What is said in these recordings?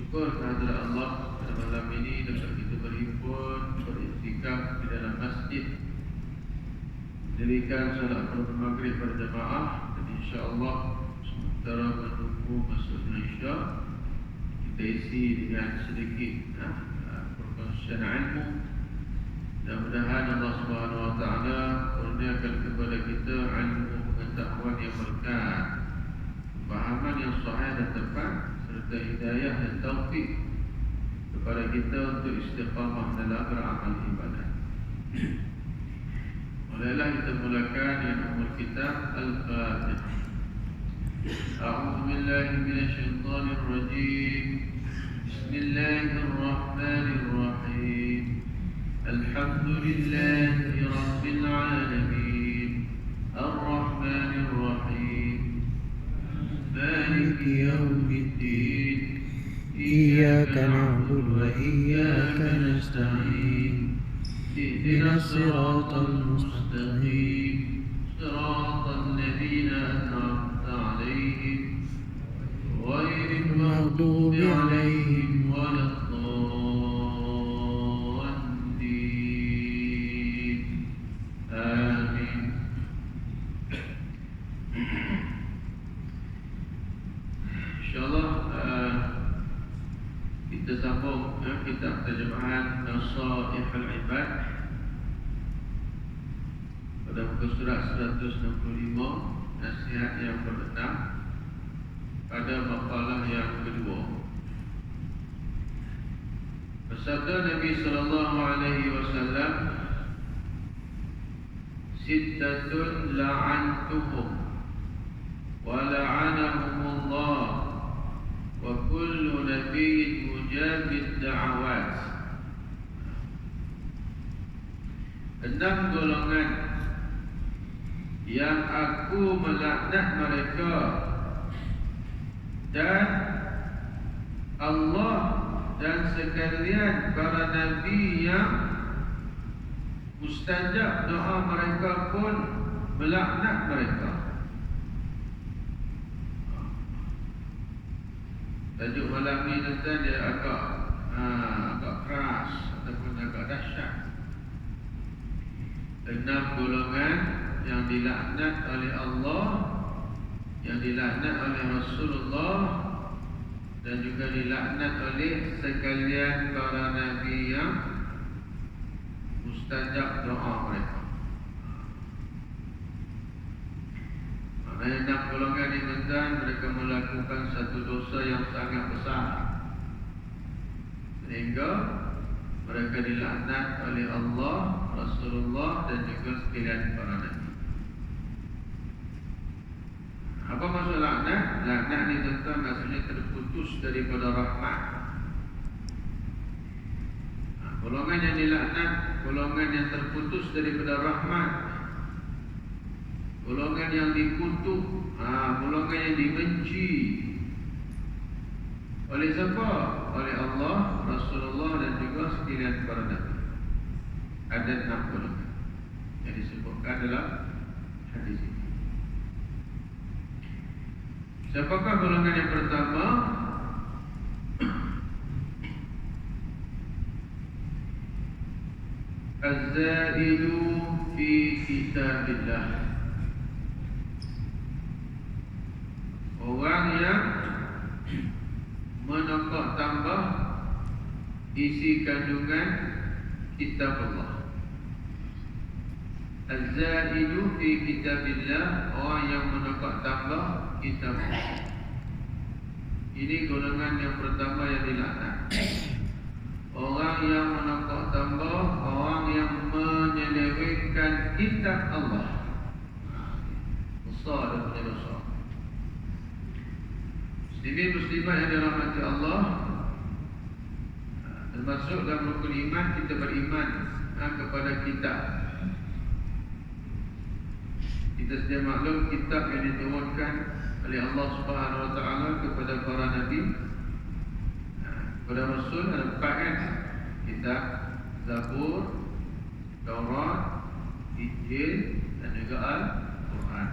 Syukur kehadirat Allah pada malam ini dapat kita berhimpun beriktikaf di dalam masjid, mendirikan salat maghrib berjamaah, dan insya-Allah sementara menunggu masuknya Isya kita isi dengan sedikit perkongsian ilmu. Mudah-mudahan Allah Subhanahu Wa Taala kurniakan kepada kita ilmu pengetahuan yang berkah, pemahaman yang sahih dan tepat, serta hidayah dan taufik kepada kita untuk istiqamah dalam beramal ibadah. Mulailah kita mulakan dengan umul kitab Al-Fatihah. A'udzu billahi minasyaitonir rajim. Bismillahirrahmanirrahim. Alhamdulillahi rabbil alamin. Ar-Rahmanir Rahim. Maliki yaumiddin. Iyyaka na'budu wa iyyaka nasta'in. Ihdinas siratal mustaqim. Siratal ladzina an'amta 'alaihim ghairil maghdubi 'alaihim waladdallin. Amin. InsyaAllah kita sambung kitab terjemahan Nasaihul Ibad pada muka surat 165, nasihat yang ke-6 pada makalah yang kedua. Bersabda Nabi sallallahu alaihi wasallam, "Sittatun la'antuhum wa la'anahumullah wa kullu nabiyyin mujabid da'awat." 6 golongan yang aku melaknat mereka, dan Allah dan sekalian para nabi yang mustajab doa mereka pun melaknat mereka. Tajuk malam ni tuan dia agak keras ataupun agak dahsyat. 6 golongan yang dilaknat oleh Allah, yang dilaknat oleh Rasulullah, dan juga dilaknat oleh sekalian para nabi yang mustajab doa mereka. Maknanya 6 golongan ini tuan, mereka melakukan satu dosa yang sangat besar sehingga mereka dilaknat oleh Allah, Rasulullah, dan juga sekalian para nabi. Apa maksud laknat? Laknat ni tuan-tuan maksudnya terputus daripada rahmat. Golongan yang dilaknat, golongan yang terputus daripada rahmat, golongan yang dikutuk, golongan yang dibenci. Oleh siapa? Oleh Allah, Rasulullah, dan juga sekalian para nabi. Ada 6 golongan yang disebutkan dalam hadis ini. Siapakah golongan yang pertama? Az-zaidu fi kitabillah. Orang yang menambah tambah isi kandungan kitab Allah. Az-zaidu fi kitabillah, orang yang menambah tambah kitab Allah. Ini golongan yang pertama yang dilaknat. Orang yang menambah tambah, orang yang menyelewengkan kitab Allah. Besar dan punya dosa. Muslimin muslimat yang dirahmati Allah, termasuk dalam rukun iman kita beriman kepada kitab. Kita sedia maklum kitab yang diturunkan oleh Allah Subhanahu Wa Taala kepada para nabi, kepada Rasul ada 4 kan? Kitab Zabur, Taurat, Injil, dan juga Al-Quran.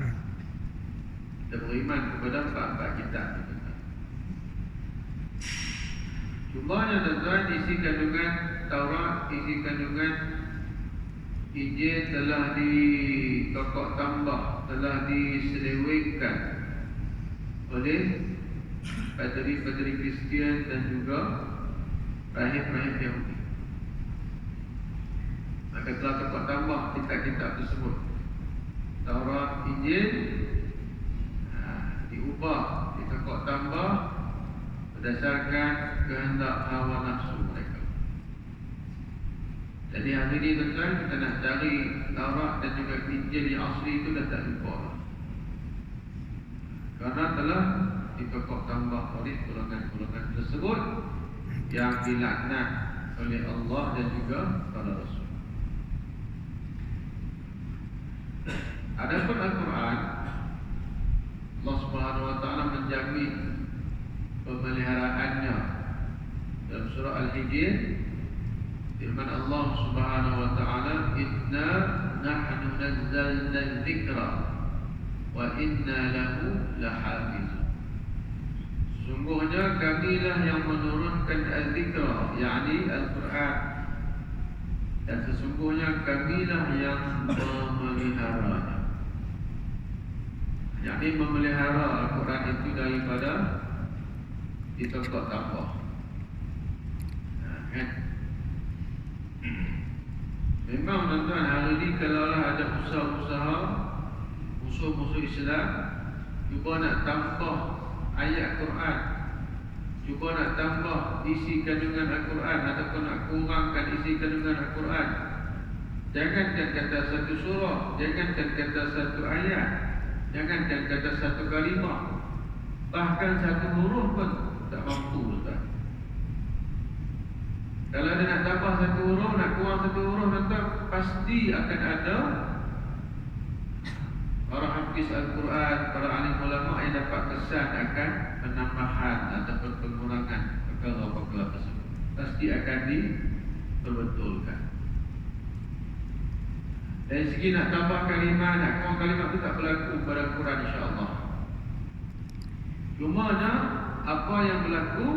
Kita beriman kepada 4 kitab itu. Cumanya tuan-tuan, isi kandungan Taurat, isi kandungan Injil telah ditokok tambah, telah diselewengkan oleh padri-padri Kristian dan juga rahib-rahib Yahudi. Maka telah tokok tambah kitab-kitab tersebut. Taurat, Injil diubah, ditokok tambah berdasarkan kehendak hawa nafsu mereka. Jadi hari ini tuan-tuan, kita nak cari Taurat dan juga Injil yang asli itu dah tak jumpa, karena telah ditokok tambah oleh golongan-golongan tersebut yang dilaknat oleh Allah dan juga para Rasul. Adapun Al-Quran, Allah Subhanahu Wa Taala menjamin pemeliharaannya dalam surah Al-Hijr. Firman Allah Subhanahu Wa Taala, Inna nahnu nazzalna dzikra wa inna lahu lahafizun. Sungguhnya kamilah yang menurunkan al-dzikra, yakni Al-Quran, dan sesungguhnya kamilah yang memeliharanya, yakni memelihara Al-Quran itu daripada ditokok tambah. Kan? Memang tuan-tuan, hari ini kalaulah ada usaha-usaha musuh-musuh Islam cuba nak tambah ayat Quran, cuba nak tambah isi kandungan Al-Quran ataupun nak kurangkan isi kandungan Al-Quran, jangankan kata satu surah, jangankan kata satu ayat, jangankan kata satu kalimah, bahkan satu huruf pun tak mampu, Ustaz. Kalau dia nak tambah satu huruf, nak kurang satu huruf, tuan-tuan, pasti akan ada para hafiz Al-Quran, para alim ulama yang dapat kesan akan penambahan ataupun pengurangan perkara-perkara tersebut. Pasti akan diperbetulkan. Dari segi nak tambah kalimah, nak kurang kalimah itu tak berlaku pada Al-Quran, insya-Allah. Cumanya apa yang berlaku,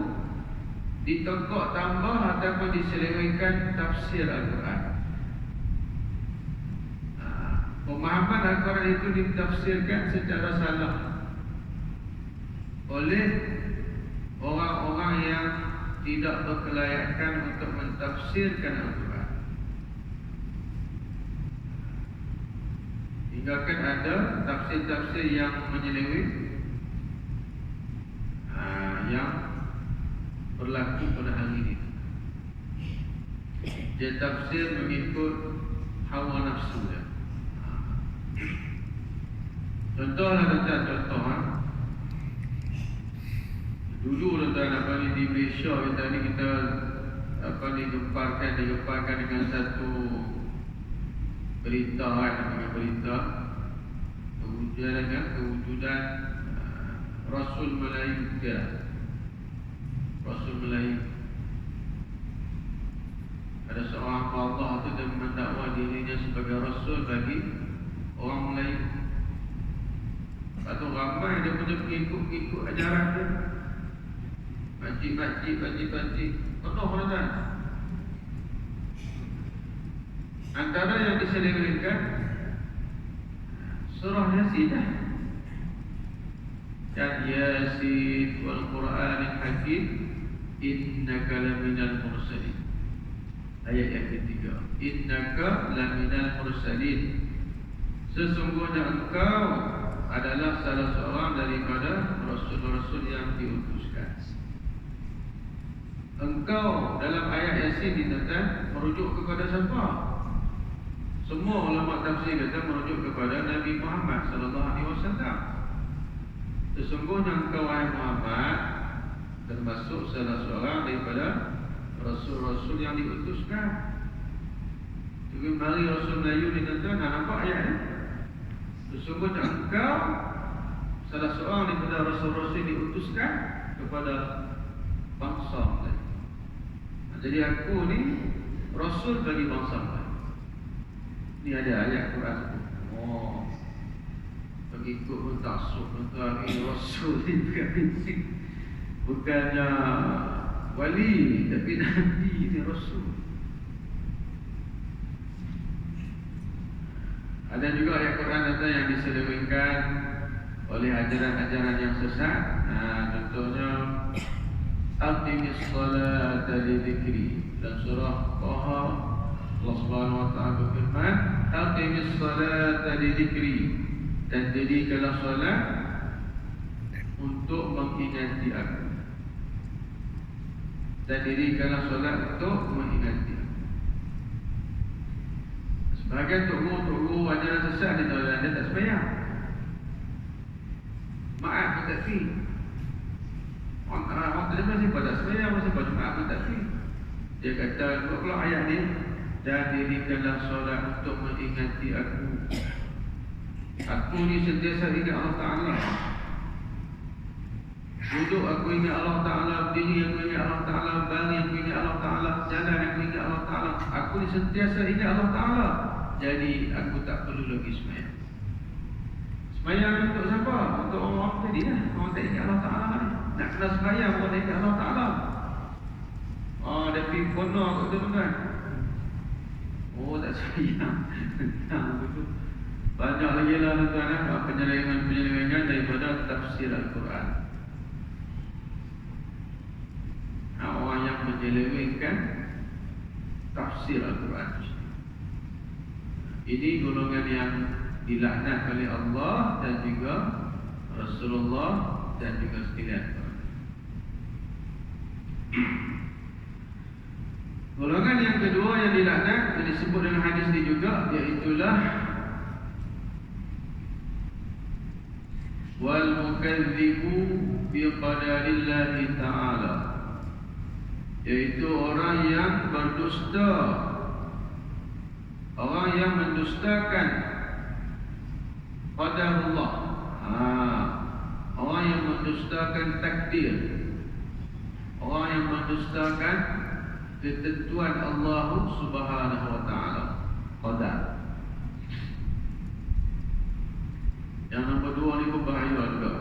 ditokok tambah ataupun diselewengkan tafsir Al-Quran. Pemahaman Al-Quran itu ditafsirkan secara salah oleh orang-orang yang tidak berkelayakan untuk mentafsirkan Al-Quran. Hinggakan ada tafsir-tafsir yang menyeleweng, yang berlaku pada hari ini. Dia tafsir mengikut hawa nafsu dia. Contohlah tuan-tuan, contoh dulu tuan-tuan, di Malaysia kita digemparkan dengan satu berita, dengan berita kewujudan Rasul Melayu ke Rasul Melayu. Ada seorang Allah itu yang mendakwa dirinya sebagai Rasul bagi orang Melayu. Satu ramai dia punya pengikut ajaran dia, makcik-makcik penuh kan. Antara yang diselewengkan surah Yasin, dan Yasin wal Quranil Hakim innaka laminal mursalin. Ayat yang ketiga, innaka laminal mursalin, sesungguhnya engkau adalah salah seorang daripada rasul-rasul yang diutuskan. Engkau dalam ayat Yasin dikatakan merujuk kepada siapa? Semua ulama tafsir kata merujuk kepada Nabi Muhammad sallallahu alaihi wasallam. Sesungguhnya engkau, wahai Muhammad, termasuk salah seorang daripada rasul-rasul yang diutuskan. Jadi mari Rasul Melayu ni tuan-tuan, nampak ayat ni? Sesungguhnya engkau salah seorang daripada rasul-rasul yang diutuskan kepada bangsa Melayu. Jadi aku ni rasul bagi bangsa Melayu. Ini ada ayat Quran. Pengikut pun taksub tuan-tuan, ini rasul ni bukannya wali, tapi Nabi ni Rasul. Ada juga ayat Quran yang diselewengkan oleh ajaran-ajaran yang sesat. Contohnya Aqimis salata li dzikri. Dan surah Taha Allah Subhanahu wa taala berfirman, Aqimis salata li dzikri. Dan jadikanlah solat untuk mengingati aku. Dan dirikanlah solat untuk mengingati aku. Sebahagian tunggu ajaran sesat dia tak sembahyang. Maaf pun tak fi. Orang terima siapa tak sembahyang, siapa maaf pun tak fi. Dia kata kalau ayat ni, dan dirikanlah solat untuk mengingati aku. Aku ni sentiasa ingat Allah Ta'ala. Duduk aku ingat Allah Ta'ala, berdiri aku ingat Allah Ta'ala, bangun aku ingat Allah Ta'ala, jalan aku ingat Allah Ta'ala. Aku ni sentiasa ingat Allah Ta'ala. Jadi aku tak perlu lagi sembahyang. Sembahyang untuk siapa? Untuk orang tadi lah. Orang tak ingat Allah Ta'ala ni. Nak kena sembahyang orang tak ingat Allah Ta'ala. Dia pergi kono kat tuan-tuan. Tak sembahyang. Banyak lagi lah tuan-tuan, penyelewengan daripada tafsir Al-Quran. Orang yang menyelewengkan tafsir Al-Quran. Ini golongan yang dilaknat oleh Allah dan juga Rasulullah dan juga sekalian. Golongan yang kedua yang dilaknat, yang disebut dalam hadis ini juga, iaitulah wal mukadzibu bi qadarillahi ta'ala, iaitu orang yang berdusta, orang yang mendustakan qadarullah. Orang yang mendustakan takdir, orang yang mendustakan ketentuan Allah Subhanahu wa taala, qadar. Yang nombor dua ni pun bahaya juga.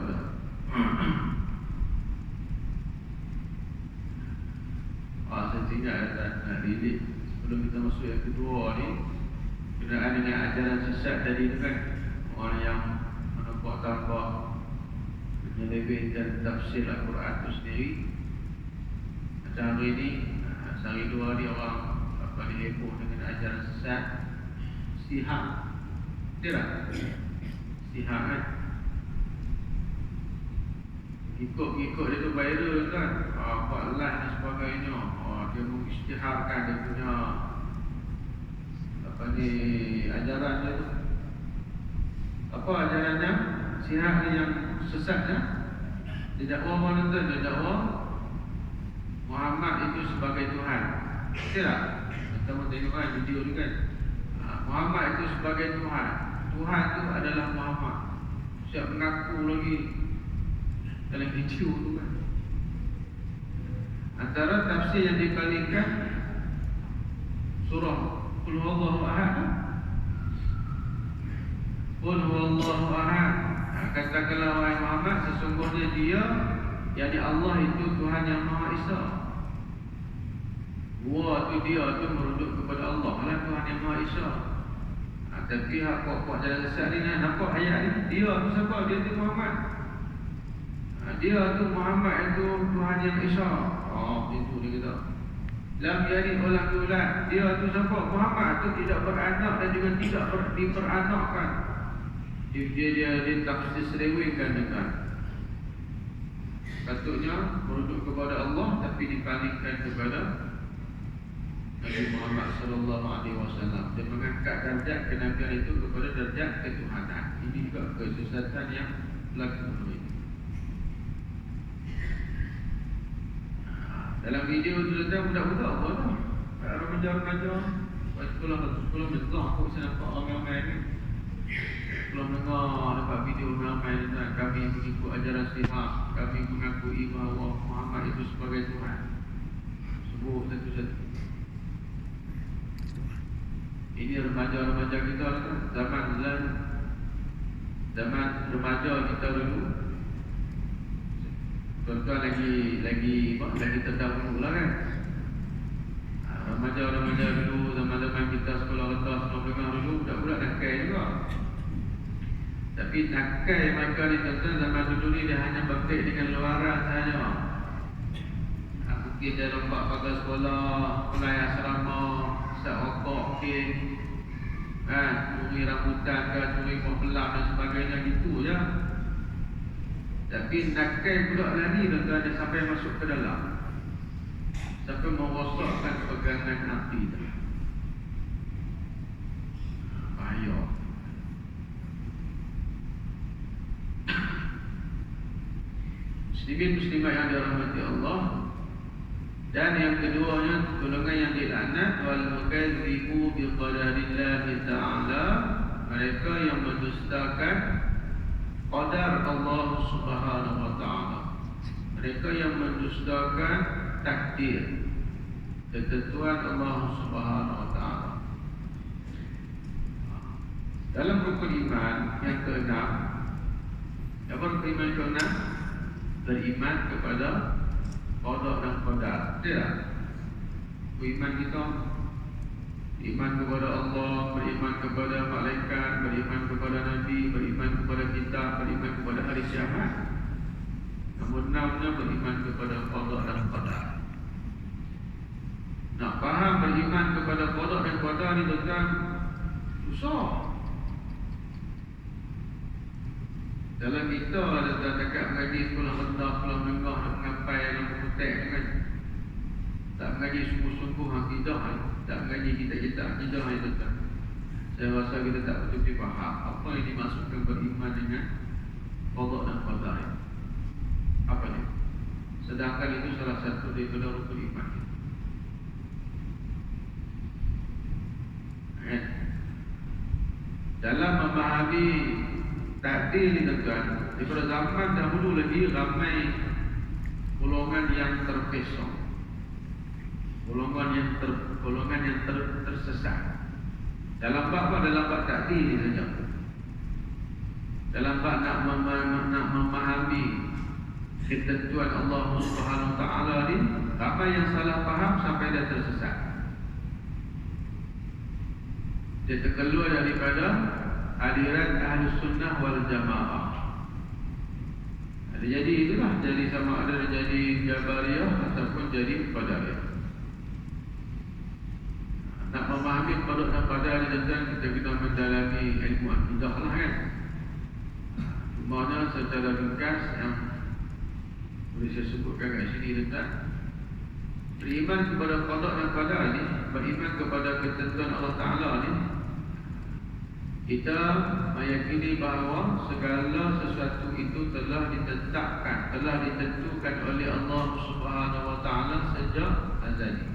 Saya tinggal nak didik sebelum kita masuk yang kedua ni, berkenaan dengan ajaran sesat tadi tu kan, orang yang menempah tambah menyelewengkan tafsir Al-Quran itu sendiri. Macam hari ni, sehari dua hari orang heboh dengan ajaran sesat Sihak. Betul tak? Sihak kan, ikut dia tu viral kan, buat live dan sebagainya. Dia mengisytiharkan dia punya ajaran dia tu. Apa ajarannya? Sihak ni yang sesatnya, dia dakwa mana tu? Dia dakwa Muhammad itu sebagai Tuhan. Betul tak? Kita mau tengok kan video ni kan, Muhammad itu sebagai Tuhan. Tuhan itu adalah Muhammad. Siap mengaku lagi dalam video tu kan. Antara tafsir yang dipalingkan surah Qul huwallahu ahad. Qul huwallahu ahad. Katakanlah wahai Muhammad, sesungguhnya dia, yakni Allah itu Tuhan yang Maha Esa. Wa tu dia tu merujuk kepada Allah lah, Tuhan yang Maha Esa. Tapi hak pokok jalan sesat ni, nampak ayat ni, dia tu siapa? Dia tu Muhammad. Dia tu Muhammad itu Tuhan yang Esa. Itu dia kata. Lam yalid wa lam yulad. Dia tu siapa? Muhammad tu tidak beranak dan juga tidak diperanakkan. Dia tak diselewengkan dengan, patutnya merujuk kepada Allah tapi dipalingkan kepada Nabi Muhammad sallallahu alaihi wasallam. Dia mengangkat darjat kenabian itu kepada darjat ketuhanan. Ini juga kesesatan yang berlaku. Dalam video tu datang budak-budak apa tu? Remaja-remaja sekolah besar, aku bisa nampak ramai-ramai ni. Belum dengar dapat video ramai ni kan. Kami mengikut ajaran Sihak, kami mengakui bahawa Muhammad itu sebagai Tuhan. Sebut satu-satu. Ini remaja-remaja kita zaman remaja kita dulu. Tuan-tuan lagi terdahulu lah kan. Remaja dulu, zaman-zaman kita sekolah rendah, sekolah menengah dulu, budak-budak nakal juga. Tapi nakal mereka ni tuan-tuan zaman dulu ni dia hanya berbeza dengan luaran sahaja. Mungkin dia lompat pakai sekolah, pelai asrama, sat rokok mungkin, curi rambutan ke, curi buah pelak dan sebagainya, gitu je. Tapi nakal budak lari tuan-tuan dia sampai masuk ke dalam, sampai merosakkan pegangan hati tu. Bahaya. Muslimin muslimat yang dirahmati Allah. Dan yang keduanya, golongan yang dilaknat, wal mukadzibu bi qadarillahi ta'ala, mereka yang mendustakan qadar Allah Subhanahu wa taala. Mereka yang mendustakan takdir, ketentuan Allah Subhanahu wa taala. Dalam rukun iman yang keenam, apa rukun iman keenam? Beriman kepada qada dan qadar. Tidak. Beriman kita, beriman kepada Allah, beriman kepada malaikat, beriman kepada Nabi, beriman kepada kitab, beriman kepada hari kiamat. Namun enamnya beriman kepada qada dan qadar. Nak faham beriman kepada qada dan qadar ni tuan-tuan, susah. Dalam kita ada dekat mengaji sekolah rendah, sekolah menengah, nak mengapai dalam kotek kan. Tak mengaji sungguh-sungguh akidah, tak mengaji kita akidah ni tuan-tuan. Saya rasa kita tak betul-betul faham apa yang dimaksudkan beriman dengan qada dan qadar. Apa ni? Sedangkan itu salah satu daripada rukun iman. Dalam memahami takdir ni tuan-tuan, daripada zaman dahulu lagi ramai golongan yang terpesong, golongan yang tersesat. Dalam bab takdir ni saja. Dalam bab nak memahami ketentuan Allah Subhanahu wa taala ni, ramai yang salah faham sampai dia tersesat. Dia terkeluar daripada aliran Ahlus Sunnah wal Jamaah. Jadi itulah, jadi sama ada jadi Jabariyah ataupun jadi Qadariyah. Nak memahami qada dan qadar ni tuan, kita kena mendalami ilmu akidah lah kan. Cumanya secara ringkas yang boleh saya sebutkan kat sini tuan, beriman kepada qada dan qadar ni, beriman kepada ketentuan Allah Ta'ala ni, kita meyakini bahawa segala sesuatu itu telah ditetapkan, telah ditentukan oleh Allah Subhanahu wa taala sejak azali.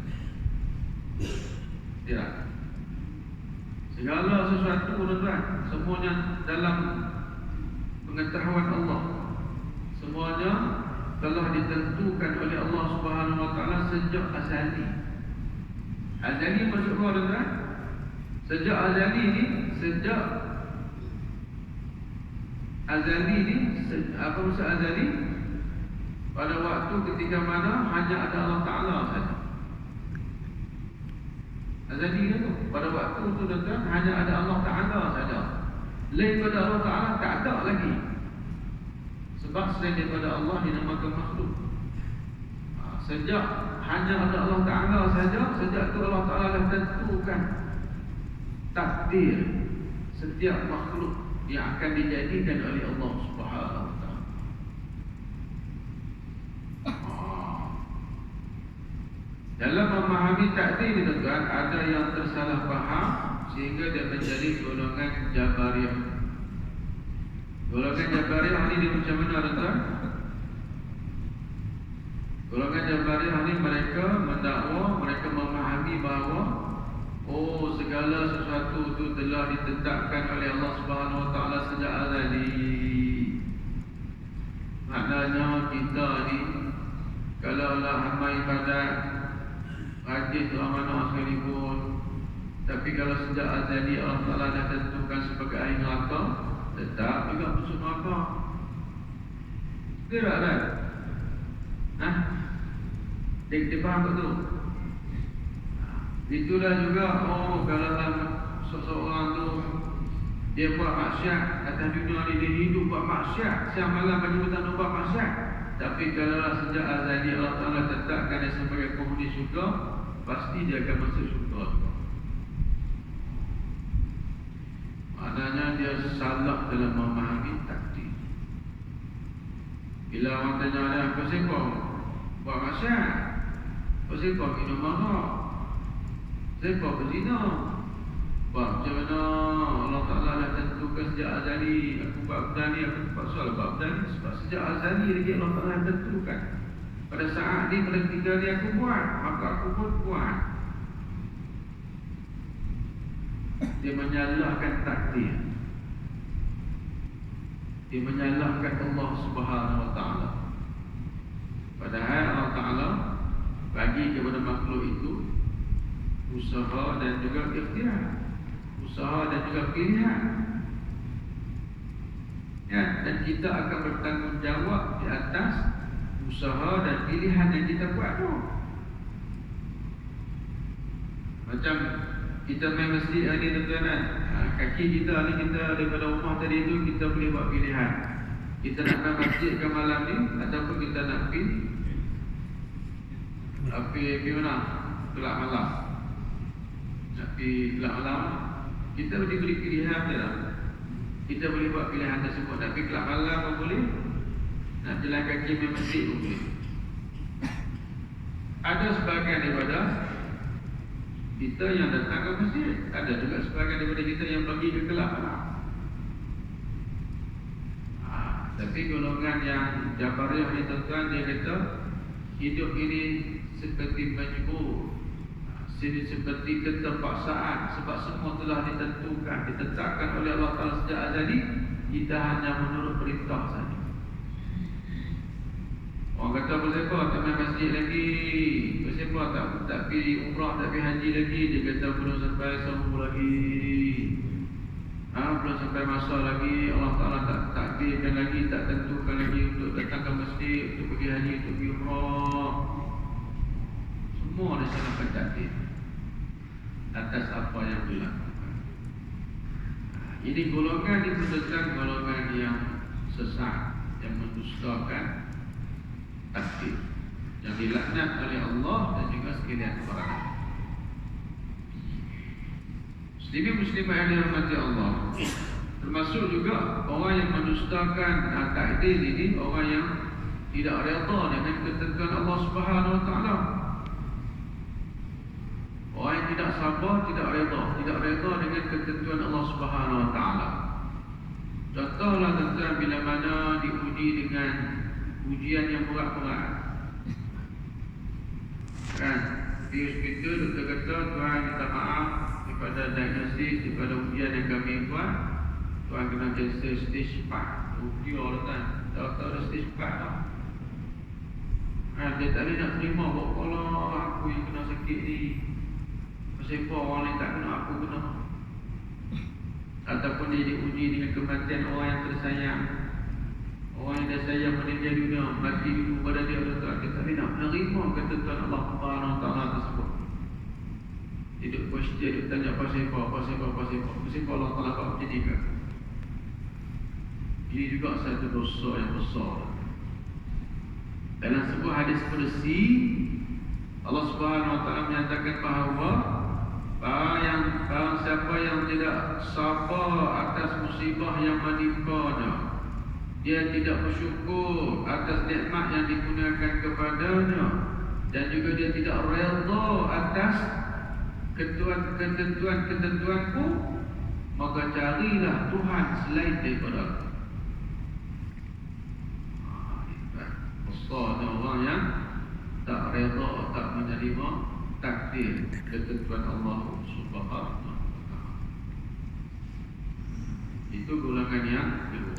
Tidak. Segala sesuatu tuan-tuan, semuanya dalam pengetahuan Allah. Semuanya telah ditentukan oleh Allah Subhanahu wa taala sejak azali. Azali maksud apa tuan-tuan? Sejak azali ni, apa maksud azali? Pada waktu ketika mana hanya ada Allah Ta'ala saja. Azali tu, pada waktu tu tuan-tuan, hanya ada Allah Ta'ala saja. Lain pada Allah Ta'ala tak ada lagi. Sebab selain daripada Allah dinamakan makhluk. Sejak hanya ada Allah Ta'ala saja, sejak tu Allah Ta'ala dah tentukan takdir setiap makhluk yang akan dijadikan oleh Allah Subhanahu wa taala. Dalam memahami takdir ni tuan, ada yang tersalah faham sehingga dia menjadi golongan Jabariyah. Golongan Jabariyah ni dia macam mana tuan? Golongan Jabariyah ni mereka mendakwa, mereka memahami bahawa segala sesuatu itu telah ditetapkan oleh Allah Subhanahu wa taala sejak azali. Maknanya kita ni kalaulah amal ibadat, rajin doa mana sekalipun, tapi kalau sejak azali Allah Taala dah tentukan sebagai ahli neraka, tetap juga masuk neraka. Tidak kan? Dia faham tak tu? Itulah juga kalau seseorang tu dia buat maksiat atas dunia ni, dia hidup buat maksiat, siang malam baju tak nak buat maksiat. Tapi kalau sejak azali Allah Ta'ala tetapkan dia sebagai penghuni syurga, pasti dia akan masuk syurga. Maknanya dia salah dalam memahami takdir. Bila orang tanya dia, apa sebab buat maksiat? Apa sebab minum marak? Sebab berzina? Macam mana Allah Ta'ala dah tentukan sejak azali, aku buat benda ni, aku pasal buat benda ni. Sebab sejak azali lagi Allah Ta'ala tentukan, pada saat ni, pada ketika ni aku buat, maka aku pun buat. Dia menyalahkan takdir, dia menyalahkan Allah Subhanahu Wa Ta'ala. Padahal Allah Ta'ala bagi kepada makhluk itu usaha dan juga ikhtiar, usaha dan juga pilihan, ya, dan kita akan bertanggungjawab di atas usaha dan pilihan yang kita buat tu. Macam kita main masjid hari ni tuan-tuan, kaki kita ni, kita daripada rumah tadi tu kita boleh buat pilihan. Kita nak main masjid ke malam ni, ataupun kita nak pergi mana? Gelap malam. Nak pergi gelap malam, kita boleh beri pilihan je lah. Kita boleh buat pilihan tersebut. Nak pergi gelap malam pun boleh, nak jalan kaki main masjid pun boleh. Ada sebahagian daripada kita yang datang ke masjid, ada juga sebahagian daripada kita yang pergi ke gelap malam. Tapi golongan yang Jabariyah ni tuan-tuan, dia kata hidup ini seperti majbur, seperti keterpaksaan, sebab semua telah ditentukan, ditetapkan oleh Allah Ta'ala sejak azali. Kita hanya menurut perintah saja. Orang kata bersepah tak main masjid lagi, bersepah tak pergi umrah, tak pergi haji lagi. Dia kata belum sampai sahur lagi, belum sampai masa lagi. Allah Ta'ala tak takdirkan lagi, tak tentukan lagi untuk datang ke masjid, untuk pergi haji, untuk pergi umrah. Semua disalakan takdir atas apa yang dilakukan. Ini golongan disebutkan golongan yang sesat, yang mendustakan takdir, yang dilaknat oleh Allah dan juga sekalian para nabi. Muslimin muslimah yang dirahmati Allah, termasuk juga orang yang mendustakan takdir ini, orang yang tidak redha dengan ketentuan Allah Subhanahu Wa Ta'ala. Orang yang tidak sabar, tidak redha dengan ketentuan Allah Subhanahu Wa Ta'ala. Contohlah tentang bila mana diuji dengan ujian yang berat-berat, kan? Di hospital doktor kata, Tuhan minta maaf daripada diagnosis, daripada ujian yang kami buat, Tuhan kena cancer stage 4. Ujian lah kan, tak ada stage 4 lah. Dia tak boleh nak terima, kalau aku yang kena sakit ni, siapa orang lain tak kena, aku kena. Ataupun dia diuji dengan kematian orang yang tersayang, orang yang dah sayang meninggal dunia, mati dulu pada dia. Dia tak boleh nak menerima ketentuan Allah Subhanahu Wa Ta'ala tersebut. Dia duduk question, dia tanya apa siapa Allah Ta'ala buat macam ni ke? Ini juga satu dosa yang besar. Dalam sebuah hadis qudsi, Allah Subhanahu Wa Ta'ala menyatakan bahawa barang siapa yang tidak sabar atas musibah yang menimpanya, dia tidak bersyukur atas nikmat yang digunakan kepadanya, dan juga dia tidak redha atas ketentuan-ketentuanku, maka carilah Tuhan selain daripada aku. Besarnya orang yang tak redha, tak menerima takdir ketentuan Allah Subhanahu Wa Ta'ala. Itu golongan yang kedua.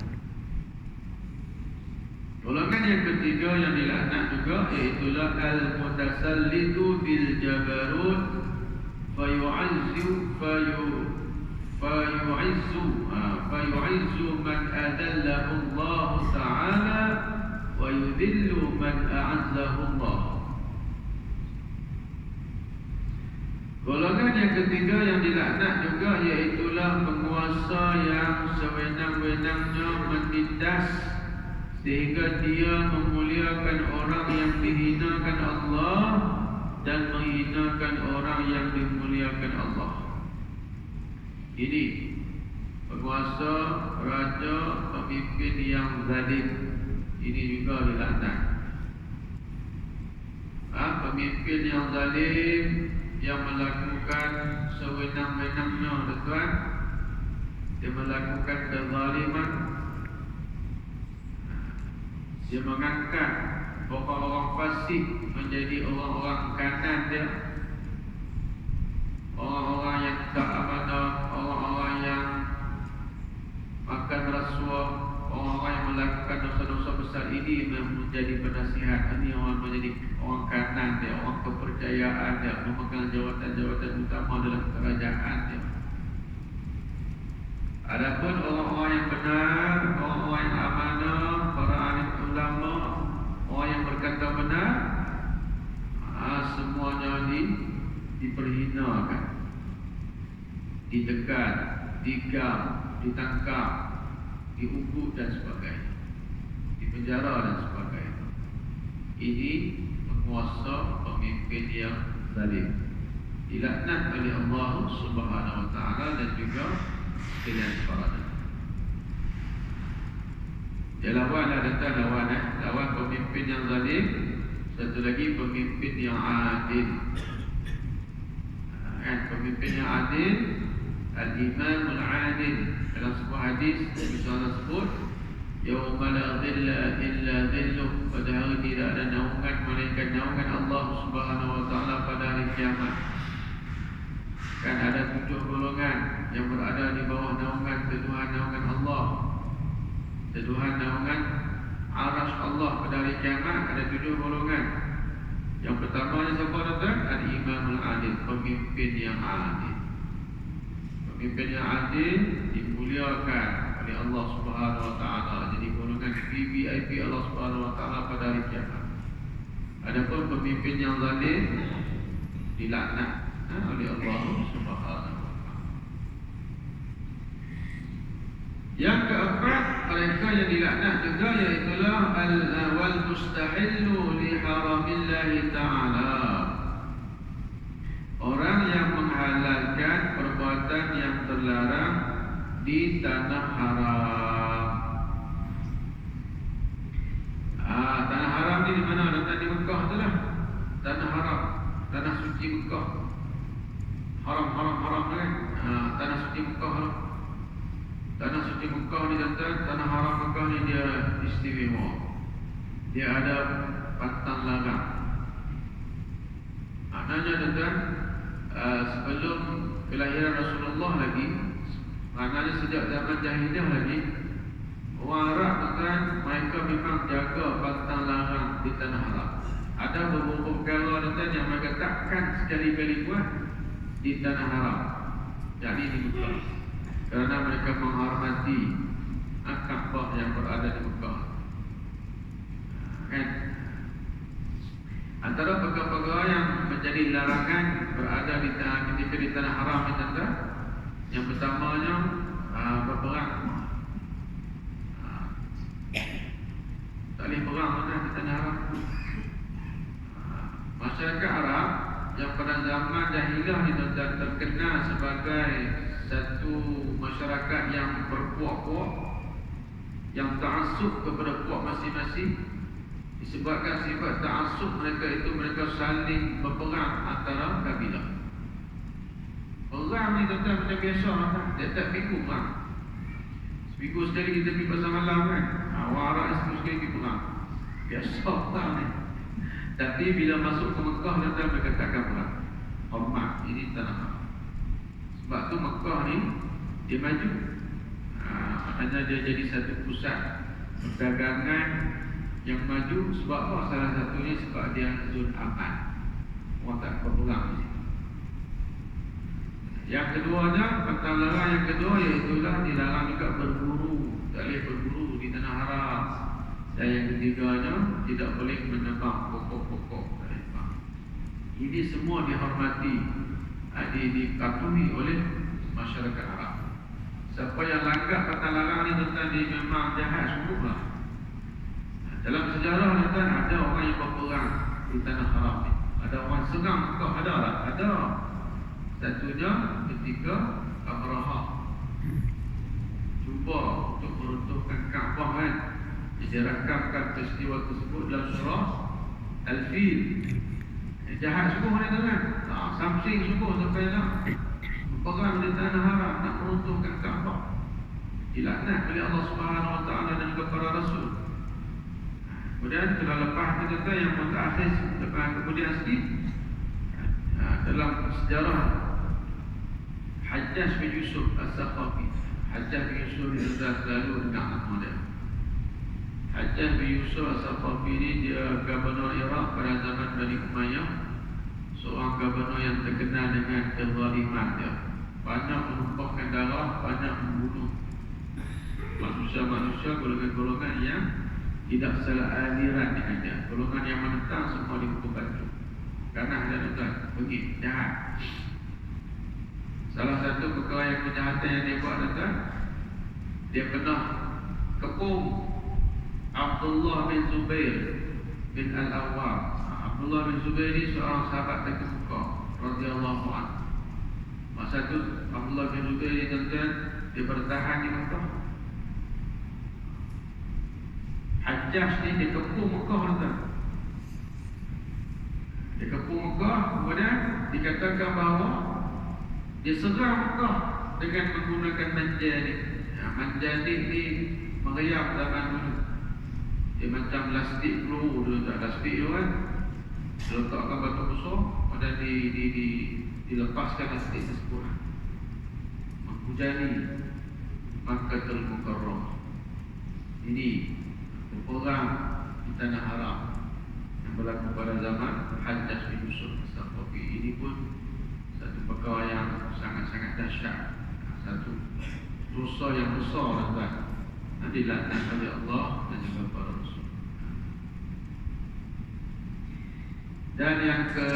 Golongan yang ketiga yang dilaknat juga, iaitulah al-mutasallitu bil jabarut fayu'izzu man adallahu Allah Ta'ala wa yudhillu man a'azzahu Allah. Golongan yang ketiga yang dilaknat juga iaitulah penguasa yang sewenang-wenangnya menindas sehingga dia memuliakan orang yang dihinakan Allah dan menghinakan orang yang dimuliakan Allah. Ini penguasa, raja, pemimpin yang zalim. Ini juga dilaknat. Pemimpin yang zalim, yang melakukan sewenang-wenangnya, tuan, dia melakukan kezaliman. Dia mengangkat orang-orang fasik menjadi orang-orang kanan dia, orang-orang yang tak amanah, orang-orang yang makan rasuah, orang-orang yang melakukan dosa-dosa besar ini menjadi penasihat. Ini orang menjadi orang kanan dia, orang kepercayaan dia, memegang jawatan-jawatan utama dalam kerajaan dia. Adapun orang-orang yang benar, orang-orang yang amanah, para alim ulama, orang yang berkata benar, semuanya diperhinakan, ditekan, digam, ditangkap, dihukum dan sebagainya, dipenjara dan sebagainya. Ini penguasa, pemimpin yang zalim, dilaknat oleh Allah Subhanahu wa taala dan juga sekalian para nabi. Dia lawan lawan pemimpin yang zalim, satu lagi pemimpin yang adil. Pemimpin yang adil, al-imam al-adil. Dalam sebuah hadis Nabi SAW sebut, yauma la dhilla illa dhilluh, pada hari tidak ada naungan melainkan naungan Allah Subhanahu wa taala pada hari kiamat. Kan ada 7 golongan yang berada di bawah naungan teduhan naungan Allah, teduhan naungan arasy Allah pada hari kiamat. Ada 7 golongan. Yang pertama yang siapa tuan? Al-imam al-adil, pemimpin yang adil. Pemimpin yang adil dimuliakan oleh Allah Subhanahu wa taala, jadi golongan VIP Allah Subhanahu wa taala pada hari kiamat. Adapun pemimpin yang zalim dilaknat oleh Allah Subhanahu wa taala. Yang keempat, mereka yang dilaknat juga iaitulah al-wal mustahillu li haramillahi ta'ala, orang yang menghalalkan perbuatan yang terlarang di tanah haram. Tanah haram ni di mana? Di Mekah tu lah. Tanah haram, tanah suci Mekah. Haram kan? Tanah suci Mekah lah. Tanah suci Mekah ni tuan-tuan, tanah haram Mekah ni dia istimewa. Dia ada pantang larang. Maknanya tuan-tuan, sebelum kelahiran Rasulullah lagi, maknanya sejak zaman jahiliyah lagi, orang Arab tuan-tuan, mereka memang jaga pantang larang di tanah haram. Ada beberapa perkara tuan-tuan yang mereka takkan sekali-kali buat di tanah haram, jadi di Mekah, kerana mereka menghormati Kaabah yang berada di Mekah. Kan? Antara perkara-perkara yang menjadi larangan berada di tanah haram ini tuan-tuan, yang pertamanya berperang. Tak boleh perang di tanah haram. Masyarakat Arab yang pada zaman jahiliyah ni tuan-tuan terkenal sebagai satu masyarakat yang berpuak-puak, yang ta'assub kepada puak masing-masing. Disebabkan sifat ta'assub mereka itu, mereka saling berperang antara kabilah. Perang ni tuan-tuan macam biasa kan? Dia tak fikir perang. Seminggu sekali kita pergi pasar malam kan? Orang Arab seminggu sekali pergi perang. Biasa perang ni. Tapi bila masuk ke Mekah tuan-tuan, mereka takkan perang. Hormat, ini tanah haram. Sebab tu Mekah ni dia maju. Maknanya dia jadi satu pusat perdagangan yang maju. Sebab apa? Salah satunya sebab dia zon aman. Orang tak berperang di situ. Yang keduanya, pantang larang yang kedua iaitulah dilarang juga berburu. Tak boleh berburu di tanah haram. Dan yang ketiganya, tidak boleh menebang pokok-pokok rempah. Ini semua dihormati, dipatuhi oleh masyarakat Arab. Siapa yang langgar kata larang ni tuan-tuan, dia memang jahat sungguhlah. Dalam sejarah tuan-tuan, ada orang yang berperang di tanah haram ni. Ada orang serang Mekah, ada tak? Ada. Satunya ketika Abraha cuba untuk meruntuhkan Kaabah kan. Dirakamkan peristiwa tersebut dalam surah Al-Fil. Jahat sungguh ni tuan-tuan. Samsing sungguh sampai nak berperang di tanah haram, nak meruntuhkan Kaabah. Dilaknat oleh Allah Subhanahu Wa Taala dan juga para rasul. Kemudian setelah lepas itu tuan, yang mutaakhir lepas kemudian sikit, dalam sejarah Hajjaj bin Yusuf As-Saqafi. Hajjaj bin Yusuf ni selalu dengar nama dia. Hajjaj bin Yusuf As-Saqafi ni dia gubernur Iraq pada zaman Bani Umayyah. Seorang gubernur yang terkenal dengan kezaliman dia. Banyak menumpahkan darah, banyak membunuh manusia-manusia, golongan-golongan yang tidak salah aliran dengan dia. Golongan yang menentang semua dihukum batu. Karena ada tuan, bengit, jahat. Salah satu perkara yang kejahatan yang dia buat tuan, dia pernah kepung Abdullah bin Zubair bin Al-Awwam. Abdullah bin Zubair ni seorang sahabat terkemuka radhiyallahu anhu. Masa tu Abdullah bin Zubair ni tuan-tuan, dia bertahan di Mekah. Hajjaj ni dia kepung Mekah tuan. Dia kepung Mekah, kemudian dikatakan bahawa dia serang Mekah dengan menggunakan manjanik. Manjanik ni meriam zaman dulu. Dia macam plastik peluru tu, tak plastik tu kan. Diletakkan batu besar, kemudian dilepaskan plastik tersebut. Menghujani Makkahul Mukarramah. Ini perang di tanah haram yang berlaku pada zaman Hajjaj bin Yusuf As-Saqafi. Ini pun satu perkara yang sangat-sangat dahsyat, satu dosa yang besar tuan, dilaknat oleh Allah dan juga para rasul. Dan yang ke